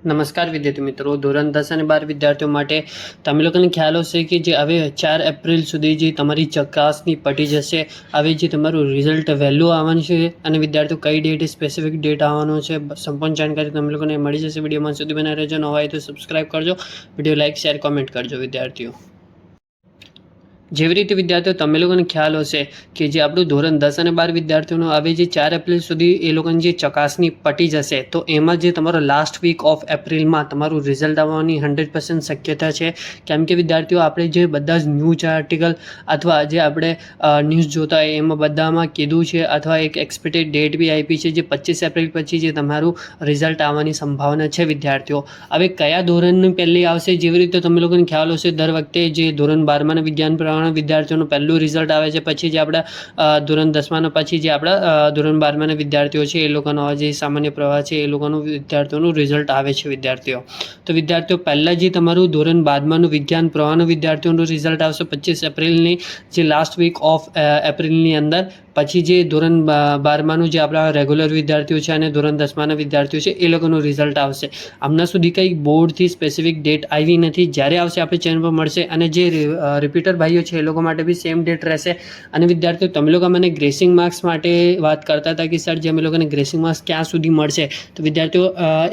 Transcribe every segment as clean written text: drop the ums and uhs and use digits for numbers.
નમસ્કાર વિદ્યાર્થી મિત્રો, ધોરણ 10 અને 12 વિદ્યાર્થીઓ માટે તમે લોકોને ખ્યાલ હશે કે જે હવે 4 એપ્રિલ સુધી જે તમારી ચકાસણી પટી જશે. હવે જે તમારું રિઝલ્ટ વહેલું આવવાનું છે અને વિદ્યાર્થીઓ કઈ ડેટ સ્પેસિફિક ડેટ આવવાનું છે સંપૂર્ણ જાણકારી તમે લોકોને મળી જશે. વિડીયોમાં સુધી બના રહેજો. ન હોય તો સબસ્ક્રાઈબ કરજો, વિડીયો લાઇક શેર કોમેન્ટ કરજો. વિદ્યાર્થીઓ જેવી રીતે વિદ્યાર્થીઓ તમે લોકોને ખ્યાલ હશે કે જે આપણું ધોરણ 10 અને 12 વિદ્યાર્થીઓનો હવે જે 4 એપ્રિલ સુધી એ લોકોની જે ચકાસણી પટી જશે, તો એમાં જે તમારો લાસ્ટ વીક ઓફ એપ્રિલમાં તમારું રિઝલ્ટ આવવાની 100% શક્યતા છે. કેમ કે વિદ્યાર્થીઓ આપણે જે બધા જ ન્યૂઝ આર્ટિકલ અથવા જે આપણે ન્યૂઝ જોતા હોય એમાં બધામાં કીધું છે અથવા એક એક્સપેક્ટેડ ડેટ બી આપી છે જે 25 એપ્રિલ પછી જે તમારું રિઝલ્ટ આવવાની સંભાવના છે. વિદ્યાર્થીઓ હવે કયા ધોરણની પહેલી આવશે, જેવી રીતે તમે લોકોને ખ્યાલ હશે દર વખતે જે ધોરણ 12માં વિજ્ઞાન વિદ્યાર્થીઓનું પહેલું રિઝલ્ટ આવે છે, પછી જે આપણા ધોરણ 10માં પછી જે આપણા ધોરણ 12માં વિદ્યાર્થીઓ છે એ લોકોનો જે સામાન્ય પ્રવાહ છે એ લોકોનું વિદ્યાર્થીઓનું રિઝલ્ટ આવે છે. વિદ્યાર્થીઓ પહેલાં જે તમારું ધોરણ 12માં વિજ્ઞાન પ્રવાહનું વિદ્યાર્થીઓનું રિઝલ્ટ આવશે 25 એપ્રિલની જે લાસ્ટ વીક ઓફ એપ્રિલની અંદર. પછી જે ધોરણ 12માં જે આપણા રેગ્યુલર વિદ્યાર્થીઓ છે અને ધોરણ 10માં વિદ્યાર્થીઓ છે એ લોકોનું રિઝલ્ટ આવશે. હમણાં સુધી કંઈ બોર્ડથી સ્પેસિફિક ડેટ આવી નથી. જ્યારે આવશે આપણે ચેનલ પર મળશે. અને જે રિપીટર ભાઈઓ છે એ લોકો માટે બી સેમ ડેટ રહેશે. અને વિદ્યાર્થીઓ તમે લોકો મને ગ્રેસિંગ માર્ક્સ માટે વાત કરતા હતા કે સર જે અમે લોકોને ગ્રેસિંગ માર્ક્સ ક્યાં સુધી મળશે, તો વિદ્યાર્થીઓ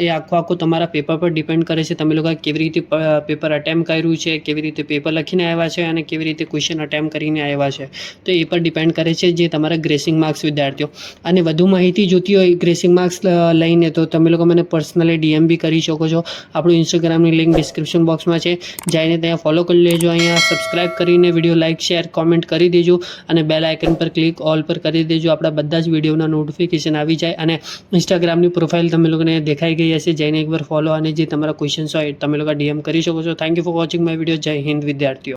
એ આખું તમારા પેપર પર ડિપેન્ડ કરે છે. તમે લોકો કેવી રીતે પેપર અટેમ્પ કર્યું છે, કેવી રીતે પેપર લખીને આવ્યા છે અને કેવી રીતે ક્વેશ્ચન અટેમ્પ કરીને આવ્યા છે, તો એ પર ડિપેન્ડ કરે છે જે તમારા ગ્રેસિંગ માર્ક્સ. વિદ્યાર્થીઓ અને વધુ માહિતી જોતી હોય ગ્રેસિંગ માર્ક્સ લઈને તો તમે લોકો મને પર્સનલી DM બી કરી શકો છો. આપણું ઇન્સ્ટાગ્રામની લિંક ડિસ્ક્રિપ્શન બોક્સમાં છે, જઈને ત્યાં ફોલો કરી લેજો. અહીંયા સબસ્ક્રાઇબ કરીને વિડીયો લાઇક શેર કોમેન્ટ કરી દેજો અને બેલ આઇકન પર ક્લિક ઓલ પર કરી દેજો. આપણા બધા જ વિડીયોના નોટિફિકેશન આવી જાય. અને ઇન્સ્ટાગ્રામની પ્રોફાઇલ તમે લોકોને દેખાઈ ગઈ હશે, જઈને એકવાર ફોલો અને જે તમારા ક્વેશ્ચન્સ હોય તમે લોકો DM કરી શકો છો. Thank you for watching my video. જય હિન્દ વિદ્યાર્થીઓ.